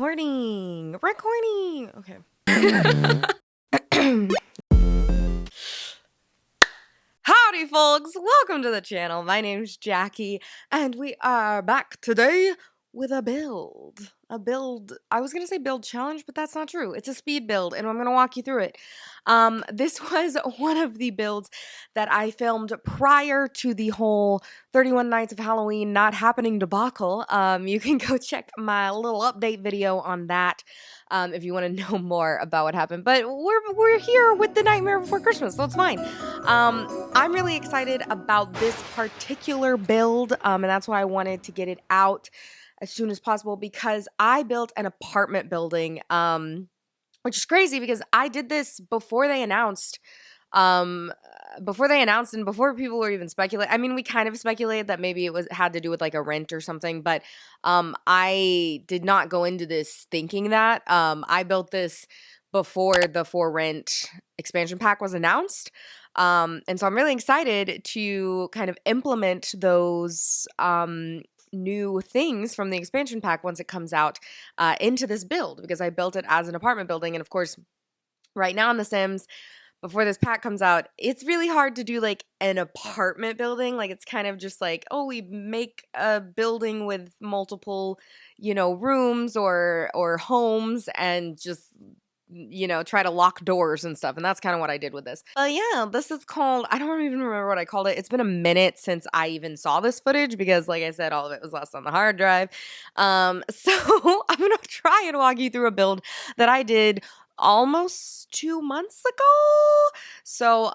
Recording. Okay. Howdy, folks. Welcome to the channel. My name's Jackie, and we are back today with a build. I was going to say build challenge, but that's not true. It's a speed build, and I'm going to walk you through it. This was one of the builds that I filmed prior to the whole 31 Nights of Halloween not happening debacle. You can go check my little update video on that if you want to know more about what happened. But we're here with the Nightmare Before Christmas, so it's fine. I'm really excited about this particular build, and that's why I wanted to get it out as soon as possible because I built an apartment building, which is crazy because I did this before they announced, and before people were even speculating. I mean, we kind of speculated that maybe it had to do with like a rent or something, but I did not go into this thinking that. I built this before the For Rent expansion pack was announced. And so I'm really excited to kind of implement those new things from the expansion pack once it comes out into this build, because I built it as an apartment building. And of course, right now in The Sims, before this pack comes out, it's really hard to do like an apartment building. Like it's kind of just like, oh, we make a building with multiple, rooms or homes and just try to lock doors and stuff. And that's kind of what I did with this. Yeah, this is called, I don't even remember what I called it. It's been a minute since I even saw this footage because, like I said, all of it was lost on the hard drive. So I'm going to try and walk you through a build that I did almost 2 months ago. So,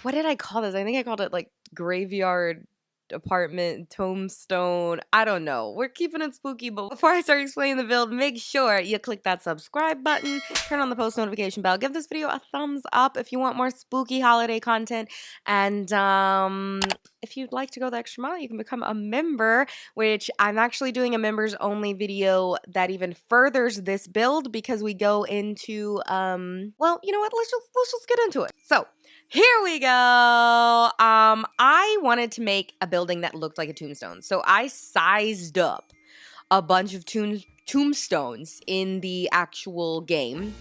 what did I call this? I think I called it like graveyard apartment, tombstone. I don't know. We're keeping it spooky, but before I start explaining the build, make sure you click that subscribe button, turn on the post notification bell, give this video a thumbs up if you want more spooky holiday content, and if you'd like to go the extra mile, you can become a member, which I'm actually doing a members only video that even furthers this build because we go into well, you know what, let's just get into it. So here we go. I wanted to make a building that looked like a tombstone. So I sized up a bunch of tombstones in the actual game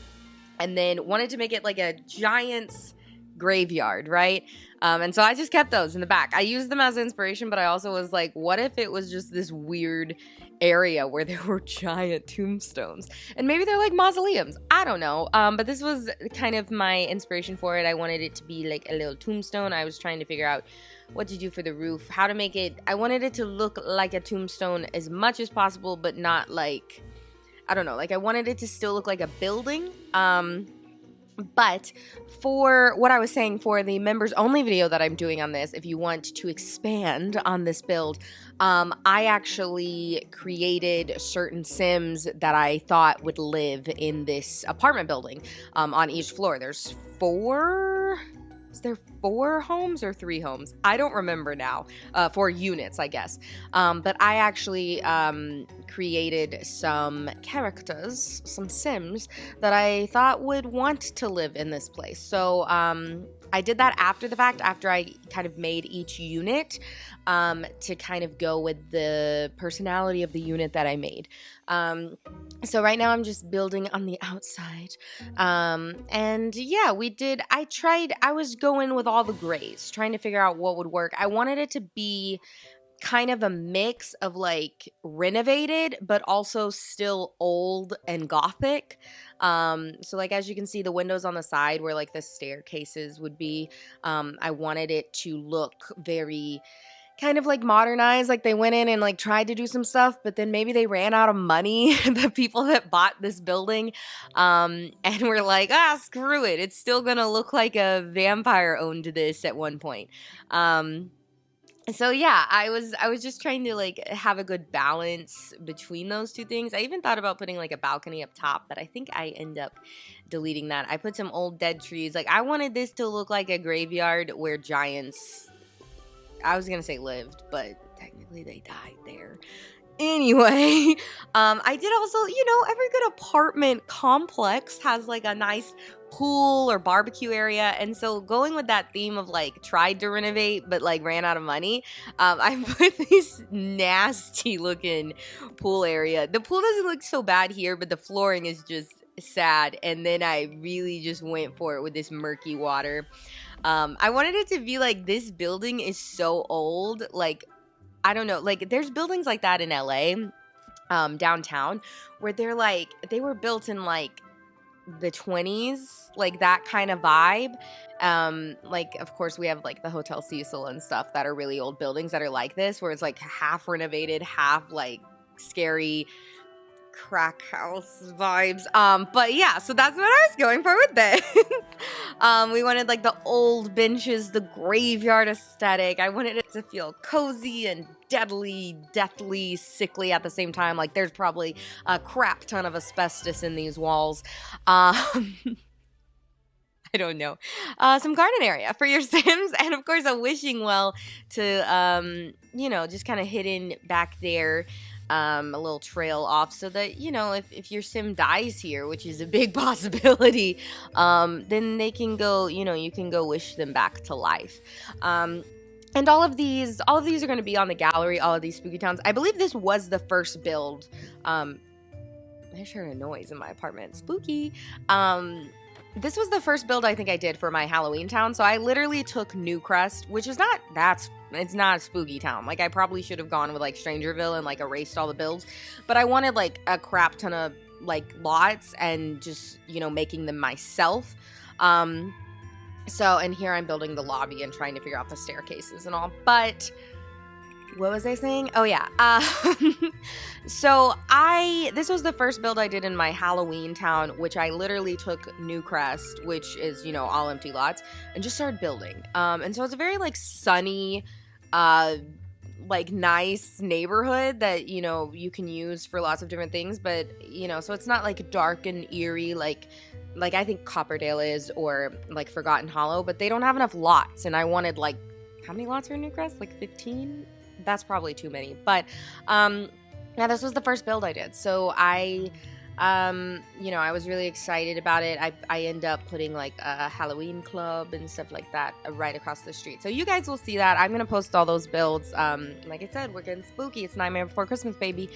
and then wanted to make it like a giant's graveyard, right? And so I just kept those in the back. I used them as inspiration, but I also was like, what if it was just this weird area where there were giant tombstones? And maybe they're like mausoleums. I don't know. But this was kind of my inspiration for it. I wanted it to be like a little tombstone. I was trying to figure out what to do for the roof, how to make it. I wanted it to look like a tombstone as much as possible, but not like, I don't know, like I wanted it to still look like a building. But for what I was saying, for the members only video that I'm doing on this, if you want to expand on this build, I actually created certain Sims that I thought would live in this apartment building on each floor. There's 4... Is there 4 homes or 3 homes? I don't remember now. 4 units, I guess. But I actually created some characters, some Sims, that I thought would want to live in this place. So I did that after the fact, after I kind of made each unit to kind of go with the personality of the unit that I made. So right now I'm just building on the outside. And yeah, I was going with all the grays, trying to figure out what would work. I wanted it to be kind of a mix of like renovated, but also still old and gothic. So like, as you can see, the windows on the side where like the staircases would be, I wanted it to look very kind of like modernized, like they went in and like tried to do some stuff, but then maybe they ran out of money, the people that bought this building, and were like, screw it, it's still gonna look like a vampire owned this at one point. So yeah, I was just trying to like have a good balance between those two things. I even thought about putting like a balcony up top, but I think I end up deleting that. I put some old dead trees. Like I wanted this to look like a graveyard where giants, I was gonna say lived, but technically they died there. Anyway, I did also, every good apartment complex has like a nice pool or barbecue area. And so going with that theme of like tried to renovate but like ran out of money, I put this nasty looking pool area. The pool doesn't look so bad here, but the flooring is just sad. And then I really just went for it with this murky water. I wanted it to be like, this building is so old. Like, I don't know, like there's buildings like that in LA, downtown, where they were built in like the 20s, like that kind of vibe. Like, of course, we have like the Hotel Cecil and stuff that are really old buildings that are like this, where it's like half renovated, half like scary crack house vibes. But yeah, so that's what I was going for with this. We wanted like the old benches, the graveyard aesthetic. I wanted it to feel cozy and deathly sickly at the same time. Like there's probably a crap ton of asbestos in these walls. I don't know. Some garden area for your Sims, and of course a wishing well to, just kind of hidden back there. A little trail off so that, if your sim dies here, which is a big possibility, then they can go, you can go wish them back to life. And all of these are going to be on the gallery, all of these spooky towns. I believe this was the first build. I just heard a noise in my apartment. Spooky. This was the first build I think I did for my Halloween town. So I literally took Newcrest, which is it's not a spooky town. Like I probably should have gone with like Strangerville and like erased all the builds, but I wanted like a crap ton of like lots and just, making them myself. And here I'm building the lobby and trying to figure out the staircases and all, but what was I saying? Oh yeah. So this was the first build I did in my Halloween town, which I literally took Newcrest, which is, all empty lots, and just started building. And so it's a very like sunny, like nice neighborhood that, you can use for lots of different things. But, so it's not like dark and eerie, like I think Copperdale is, or like Forgotten Hollow, but they don't have enough lots. And I wanted like, how many lots are in Newcrest? Like 15? That's probably too many. But, yeah, this was the first build I did. So I was really excited about it. I end up putting like a Halloween club and stuff like that right across the street. So you guys will see that. I'm going to post all those builds. Like I said, we're getting spooky. It's Nightmare Before Christmas, baby.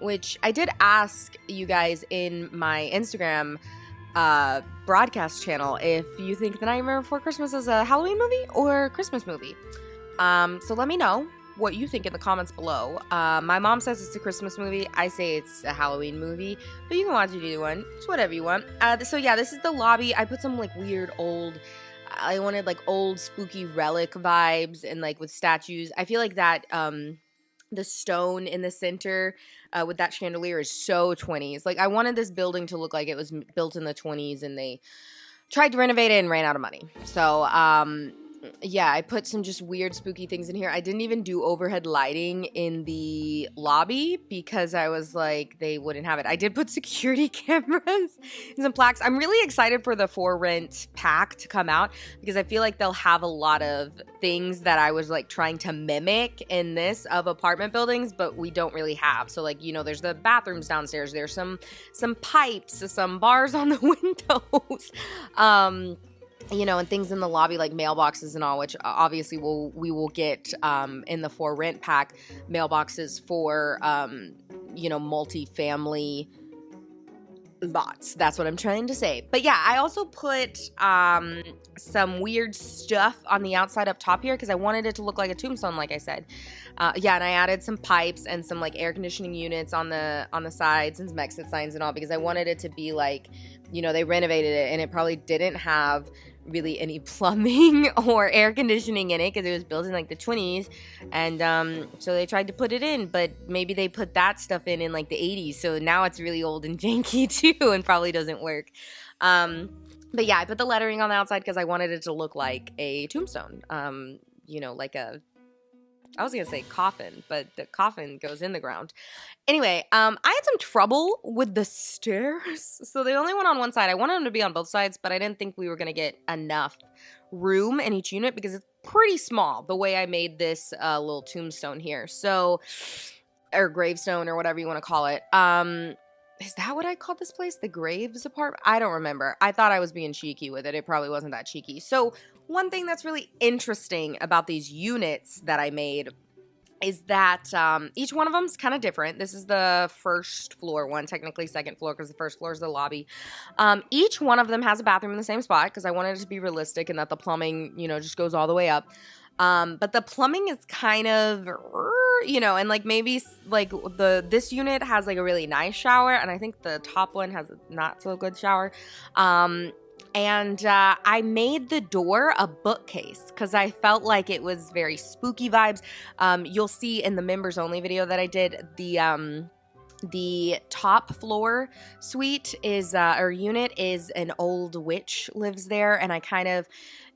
Which I did ask you guys in my Instagram broadcast channel if you think The Nightmare Before Christmas is a Halloween movie or a Christmas movie. So let me know what you think in the comments below. My mom says it's a Christmas movie. I say it's a Halloween movie, but you can watch either one. It's whatever you want. So yeah, this is the lobby. I put some like weird old, I wanted like old spooky relic vibes and like with statues. I feel like that, the stone in the center with that chandelier is so 20s. Like I wanted this building to look like it was built in the 20s and they tried to renovate it and ran out of money. So, yeah, I put some just weird spooky things in here. I didn't even do overhead lighting in the lobby because I was like, they wouldn't have it. I did put security cameras and some plaques. I'm really excited for the For Rent pack to come out because I feel like they'll have a lot of things that I was like trying to mimic in this of apartment buildings, but we don't really have. So like, there's the bathrooms downstairs. There's some pipes, some bars on the windows. And things in the lobby like mailboxes and all, which obviously we will get in the For Rent pack, mailboxes for multi-family lots. That's what I'm trying to say. But yeah, I also put some weird stuff on the outside up top here because I wanted it to look like a tombstone, like I said. And I added some pipes and some like air conditioning units on the sides and some exit signs and all because I wanted it to be like, they renovated it and it probably didn't have really any plumbing or air conditioning in it because it was built in like the 20s, and so they tried to put it in, but maybe they put that stuff in like the 80s, so now it's really old and janky too and probably doesn't work. But yeah, I put the lettering on the outside because I wanted it to look like a tombstone, like a, I was gonna say coffin, but the coffin goes in the ground. Anyway, I had some trouble with the stairs. So they only went on one side. I wanted them to be on both sides, but I didn't think we were gonna get enough room in each unit because it's pretty small the way I made this little tombstone here. So, or gravestone or whatever you want to call it. is that what I called this place? The Graves apartment? I don't remember. I thought I was being cheeky with it. It probably wasn't that cheeky. So one thing that's really interesting about these units that I made is that each one of them is kind of different. This is the first floor one, technically second floor because the first floor is the lobby. Each one of them has a bathroom in the same spot because I wanted it to be realistic and that the plumbing, just goes all the way up. But the plumbing is kind of, and like maybe like this unit has like a really nice shower, and I think the top one has a not so good shower. And I made the door a bookcase because I felt like it was very spooky vibes. You'll see in the members only video that I did, the top floor suite is or unit is an old witch lives there, and I kind of,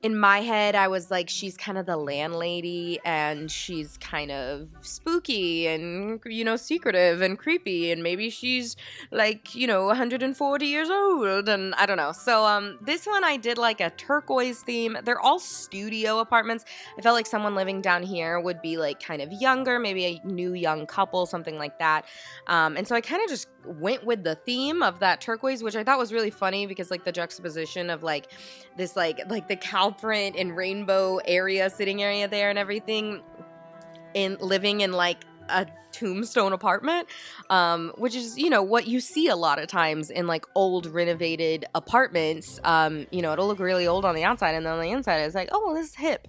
in my head, I was like, she's kind of the landlady, and she's kind of spooky and, secretive and creepy, and maybe she's like, 140 years old, and I don't know. So this one I did like a turquoise theme. They're all studio apartments. I felt like someone living down here would be like kind of younger, maybe a new young couple, something like that. And so I kind of just went with the theme of that turquoise, which I thought was really funny because like the juxtaposition of like this like the cow print and rainbow area, sitting area there and everything, in living in like a tombstone apartment, which is what you see a lot of times in like old renovated apartments. It'll look really old on the outside, and then on the inside it's like, oh, this is hip.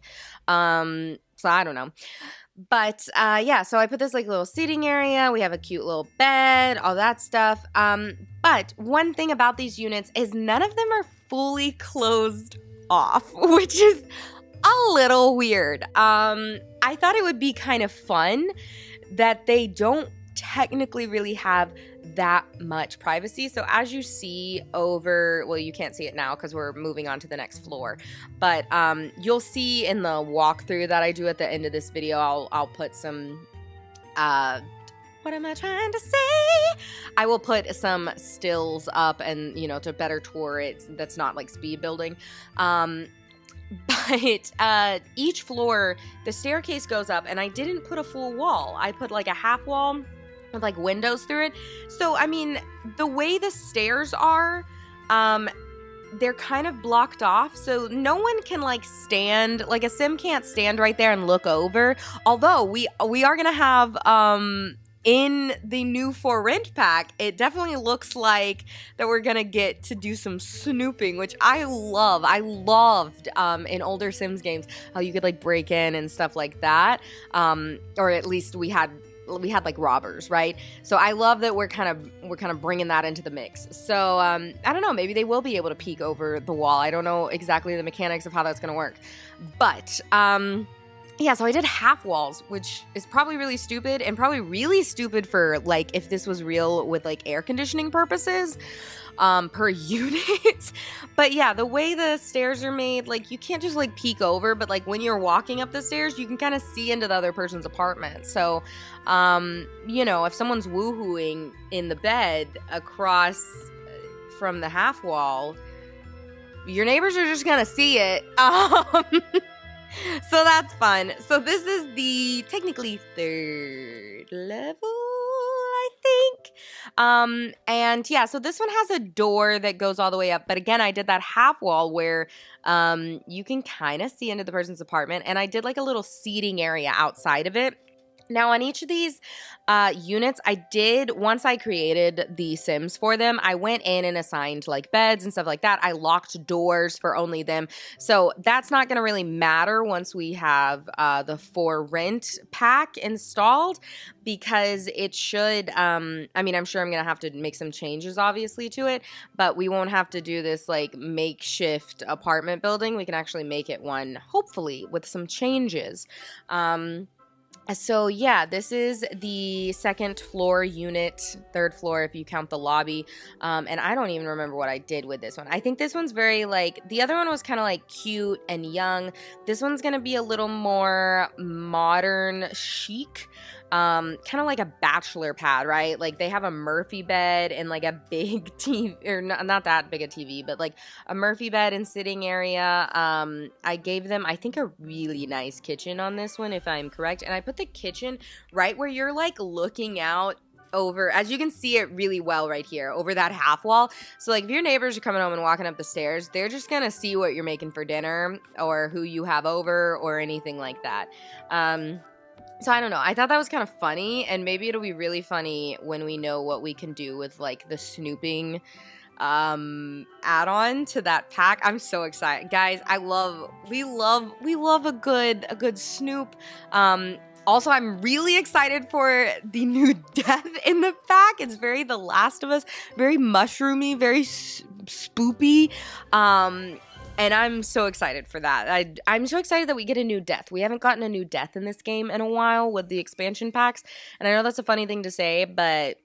So I don't know. But so I put this like little seating area. We have a cute little bed, all that stuff. But one thing about these units is none of them are fully closed off, which is a little weird. I thought it would be kind of fun that they don't technically really have that much privacy. So as you see you can't see it now because we're moving on to the next floor, but you'll see in the walkthrough that I do at the end of this video, I'll put some what am I trying to say? I will put some stills up and to better tour it. That's not like speed building. But each floor, the staircase goes up, and I didn't put a full wall. I put like a half wall with like windows through it. So, I mean, the way the stairs are, they're kind of blocked off. So no one can like stand, like a sim can't stand right there and look over. Although we are going to have, in the new For Rent pack, it definitely looks like that we're gonna get to do some snooping, which I love. I loved in older Sims games how you could like break in and stuff like that. Or at least we had like robbers, right? So I love that we're kind of bringing that into the mix. So I don't know, maybe they will be able to peek over the wall. I don't know exactly the mechanics of how that's gonna work, but so I did half walls, which is probably really stupid, and probably really stupid for like if this was real with like air conditioning purposes per unit. But yeah, the way the stairs are made, like you can't just like peek over, but like when you're walking up the stairs, you can kind of see into the other person's apartment. So if someone's woohooing in the bed across from the half wall, your neighbors are just gonna see it. So that's fun. So this is the technically third level, I think. So this one has a door that goes all the way up. But again, I did that half wall where you can kind of see into the person's apartment. And I did like a little seating area outside of it. Now, on each of these units, once I created the Sims for them, I went in and assigned like beds and stuff like that. I locked doors for only them. So that's not going to really matter once we have the For Rent pack installed, because it should, I'm sure I'm going to have to make some changes obviously to it, but we won't have to do this like makeshift apartment building. We can actually make it one, hopefully, with some changes. So yeah, this is the second floor unit, third floor if you count the lobby, and I don't even remember what I did with this one. I think this one's very like, the other one was kind of like cute and young. This one's gonna be a little more modern chic, kind of like a bachelor pad, right? Like they have a Murphy bed and like a big TV, or not that big a TV, but like a Murphy bed and sitting area. I gave them, I think, a really nice kitchen on this one, if I'm correct. And I put the kitchen right where you're like looking out over, as you can see it really well right here, over that half wall. So like if your neighbors are coming home and walking up the stairs, they're just gonna see what you're making for dinner or who you have over or anything like that. So I don't know. I thought that was kind of funny, and maybe it'll be really funny when we know what we can do with like the snooping add-on to that pack. I'm so excited. Guys, we love a good snoop. Also, I'm really excited for the new death in the pack. It's very The Last of Us, very mushroomy, very spoopy. And I'm so excited for that. I'm so excited that we get a new death. We haven't gotten a new death in this game in a while with the expansion packs. And I know that's a funny thing to say, but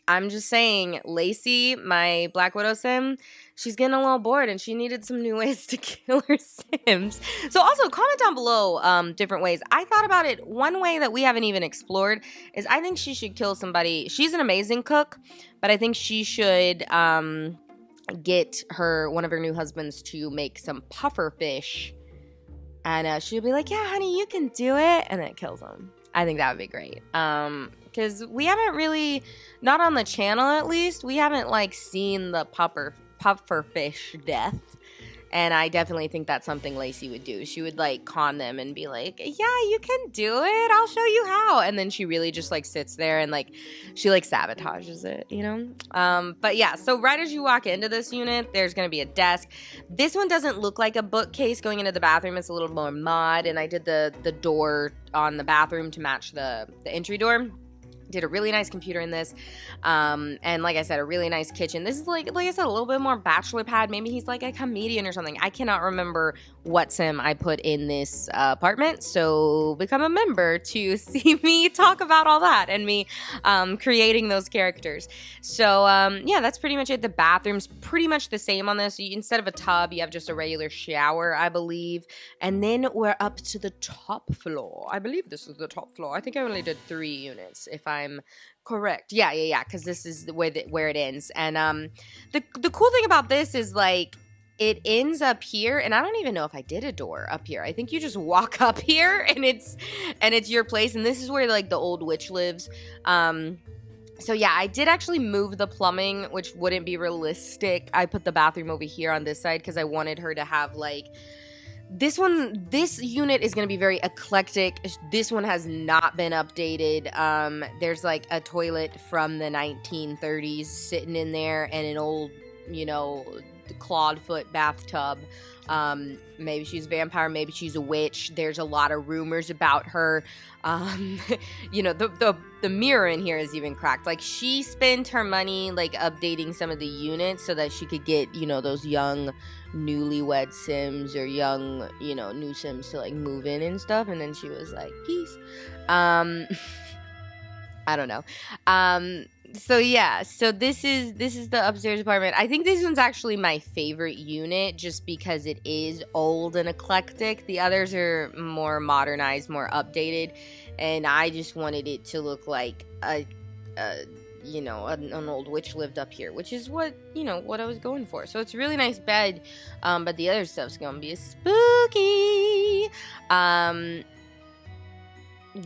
I'm just saying, Lacey, my Black Widow sim, she's getting a little bored and she needed some new ways to kill her sims. So also comment down below different ways. I thought about it. One way that we haven't even explored is I think she should kill somebody. She's an amazing cook, but I think she should get one of her new husbands to make some puffer fish. And she'll be like, yeah, honey, you can do it. And then it kills him. I think that would be great. Because we haven't really, not on the channel at least, we haven't like seen the puffer fish death. And I definitely think that's something Lacey would do. She would like con them and be like, yeah, you can do it. I'll show you how. And then she really just like sits there and like, she like sabotages it, you know? But yeah, so right as you walk into this unit, there's going to be a desk. This one doesn't look like a bookcase going into the bathroom. It's a little more mod. And I did the door on the bathroom to match the entry door. Did a really nice computer in this, and like I said, a really nice kitchen. This is like I said, a little bit more bachelor pad. Maybe he's like a comedian or something. I cannot remember what sim I put in this apartment, so become a member to see me talk about all that and me creating those characters. So yeah, that's pretty much it. The bathroom's pretty much the same on this. Instead of a tub, you have just a regular shower, I believe. And then we're up to the top floor. I believe this is the top floor. I think I only did 3 units, if I'm correct. Yeah, because this is where it ends. And the cool thing about this is like it ends up here, and I don't even know if I did a door up here. I think you just walk up here and it's your place, and this is where like the old witch lives. So yeah, I did actually move the plumbing, which wouldn't be realistic. I put the bathroom over here on this side because I wanted her to have like this unit is going to be very eclectic. This one has not been updated. There's like a toilet from the 1930s sitting in there and an old, clawed-foot bathtub. Maybe she's a vampire, maybe she's a witch. There's a lot of rumors about her. The mirror in here is even cracked. Like, she spent her money like updating some of the units so that she could get, those young newlywed sims or young, new sims to like move in and stuff. And then she was like, peace. I don't know. So yeah, so this is the upstairs apartment. I think this one's actually my favorite unit just because it is old and eclectic. The others are more modernized, more updated, and I just wanted it to look like an old witch lived up here, which is what I was going for. So it's a really nice bed, but the other stuff's gonna be spooky.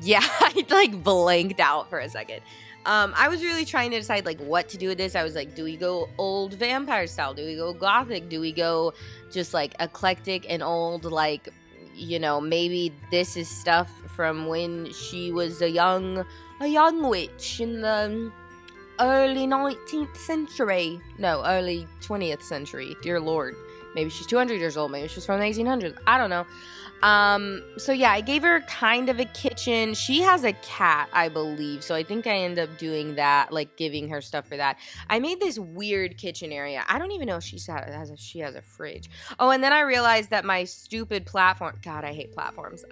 Yeah, I like blanked out for a second. I was really trying to decide like what to do with this. I was like, do we go old vampire style? Do we go gothic? Do we go just like eclectic and old? Like, maybe this is stuff from when she was a young witch in the early 19th century. No, early 20th century. Dear Lord. Maybe she's 200 years old. Maybe she's from the 1800s. I don't know. So yeah, I gave her kind of a kitchen. She has a cat, I believe. So I think I end up doing that, like giving her stuff for that. I made this weird kitchen area. I don't even know if she has a fridge. Oh, and then I realized that my stupid platform, God, I hate platforms,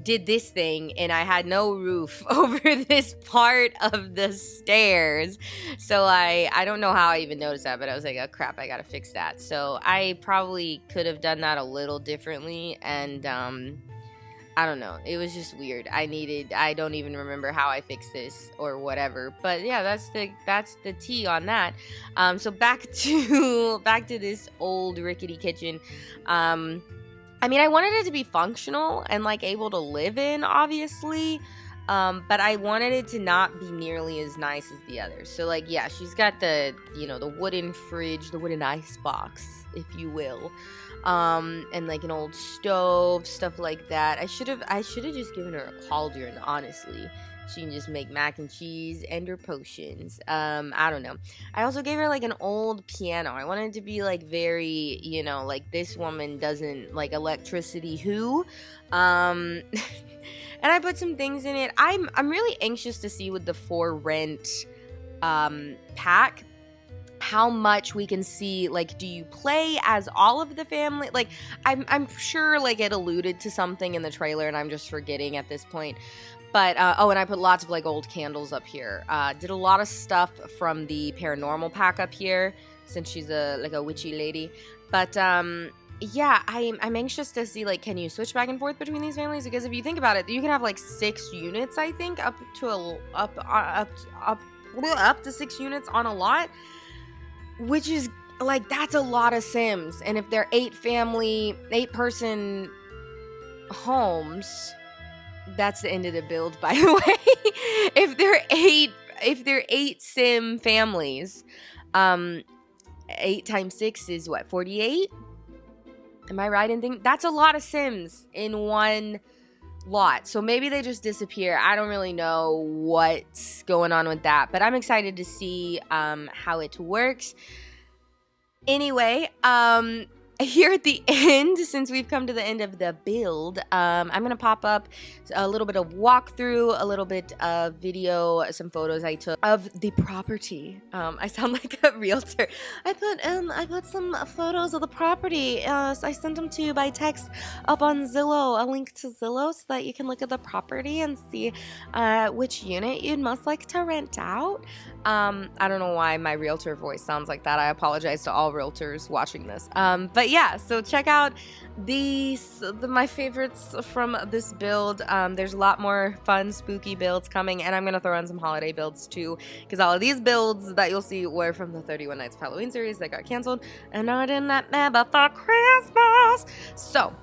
did this thing and I had no roof over this part of the stairs. So I don't know how I even noticed that, but I was like, oh crap, I gotta fix that. So I probably could have done that a little differently, and I don't know, it was just weird. I don't even remember how I fixed this or whatever, but yeah, that's the tea on that. So back to this old rickety kitchen. I wanted it to be functional and, like, able to live in, obviously. But I wanted it to not be nearly as nice as the others. So, like, yeah, she's got the, you know, the wooden fridge, the wooden ice box, if you will. And like an old stove, stuff like that. I should have just given her a cauldron, honestly. She can just make mac and cheese and her potions. I don't know. I also gave her like an old piano. I wanted it to be like very, you know, like this woman doesn't like electricity who. And I put some things in it. I'm really anxious to see with the for rent pack how much we can see. Like, do you play as all of the family? Like, I'm sure like it alluded to something in the trailer and I'm just forgetting at this point. But, oh, and I put lots of, like, old candles up here. Did a lot of stuff from the paranormal pack up here, since she's like a witchy lady. But, yeah, I'm anxious to see, like, can you switch back and forth between these families? Because if you think about it, you can have, like, 6 units, I think, up to 6 units on a lot, which is, like, that's a lot of Sims. And if they're 8-person homes... That's the end of the build, by the way. if they're 8 sim families, 8 times 6 is what, 48? Am I right in thinking? That's a lot of Sims in one lot. So maybe they just disappear. I don't really know what's going on with that, but I'm excited to see how it works. Anyway, here at the end, since we've come to the end of the build, I'm going to pop up a little bit of walkthrough, a little bit of video, some photos I took of the property. I sound like a realtor. I put some photos of the property. So I sent them to you by text up on Zillow, a link to Zillow, so that you can look at the property and see which unit you'd most like to rent out. I don't know why my realtor voice sounds like that. I apologize to all realtors watching this. But yeah, so check out my favorites from this build. There's a lot more fun, spooky builds coming, and I'm going to throw in some holiday builds too, because all of these builds that you'll see were from the 31 Nights of Halloween series that got canceled, and I did not never for Christmas. So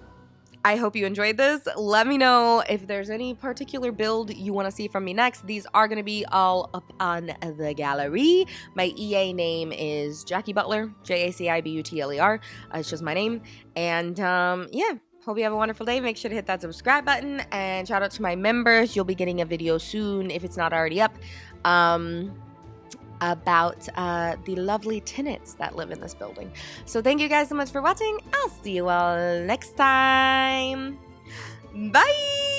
I hope you enjoyed this. Let me know if there's any particular build you want to see from me next. These are going to be all up on the gallery. My EA name is Jaci Butler, Jacibutler. It's just my name. And yeah, hope you have a wonderful day. Make sure to hit that subscribe button. And shout out to my members. You'll be getting a video soon, if it's not already up, about the lovely tenants that live in this building. So thank you guys so much for watching. I'll see you all next time. Bye!